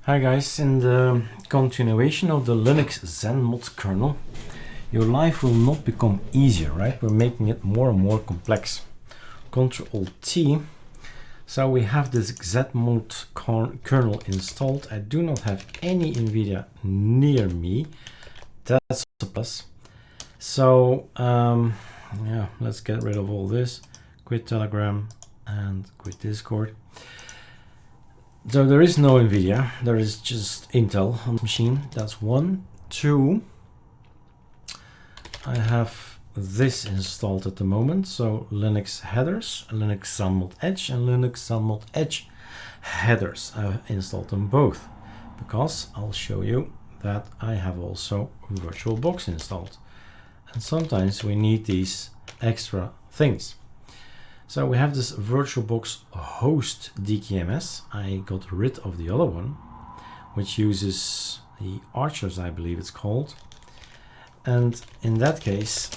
Hi guys, in the continuation of the Linux Xanmod kernel, your life will not become easier, right? We're making it more and more complex. Control T. So we have this Xanmod kernel installed. I do not have any NVIDIA near me. That's a plus. So yeah, let's get rid of all this. Quit Telegram and quit Discord. So there is no NVIDIA, there is just Intel on the machine. That's one. Two, I have this installed at the moment. So Linux headers, Linux Xanmod Edge and Linux Xanmod Edge headers. I've installed them both because I'll show you that I have also VirtualBox installed. And sometimes we need these extra things. So we have this VirtualBox host DKMS. I got rid of the other one, which uses the Archers, I believe it's called. And in that case,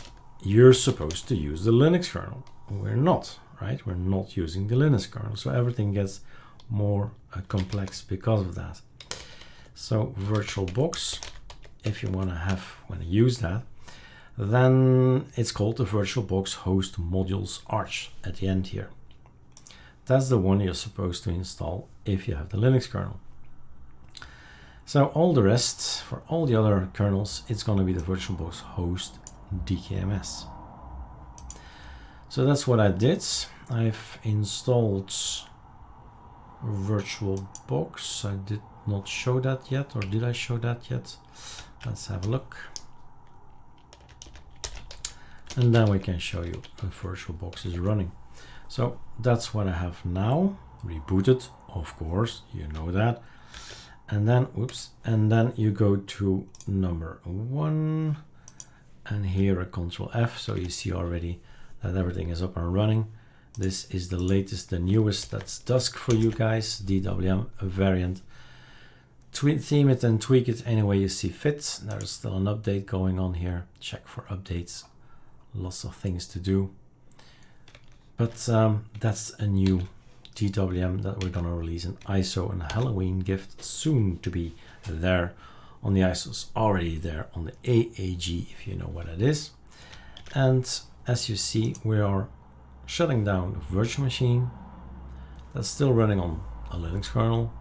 you're supposed to use the Linux kernel. We're not, right? We're not using the Linux kernel. So everything gets more complex because of that. So VirtualBox, if you want to use that, then it's called the VirtualBox host modules arch at the end here. That's the one you're supposed to install if you have the Linux kernel. So all the rest, for all the other kernels, it's going to be the VirtualBox host DKMS. So that's what I did. I've installed VirtualBox. I did not show that yet, or did I show that yet? Let's have a look. And then we can show you the VirtualBox is running. So that's what I have now. Rebooted, of course, you know that. And then, oops, and then you go to number 1 and here a Control F. So you see already that everything is up and running. This is the latest, the newest. That's Dusk for you guys, DWM variant. Theme it and tweak it any way you see fit. There's still an update going on here. Check for updates. Lots of things to do, but that's a new DWM that we're gonna release an ISO and Halloween gift soon to be there on the ISOs, already there on the AAG if you know what it is. And as you see, we are shutting down a virtual machine that's still running on a Linux kernel,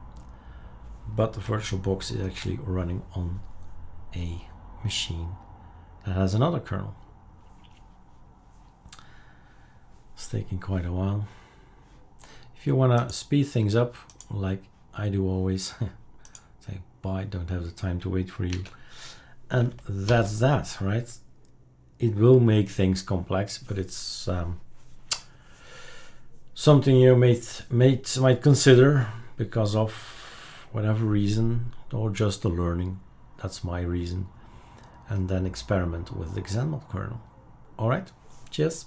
but the VirtualBox is actually running on a machine that has another kernel. It's taking quite a while. If you want to speed things up, like I do always, say bye, don't have the time to wait for you. And that's that, right? It will make things complex, but it's something you might consider because of whatever reason, or just the learning. That's my reason. And then experiment with the Xanmod kernel. All right, cheers.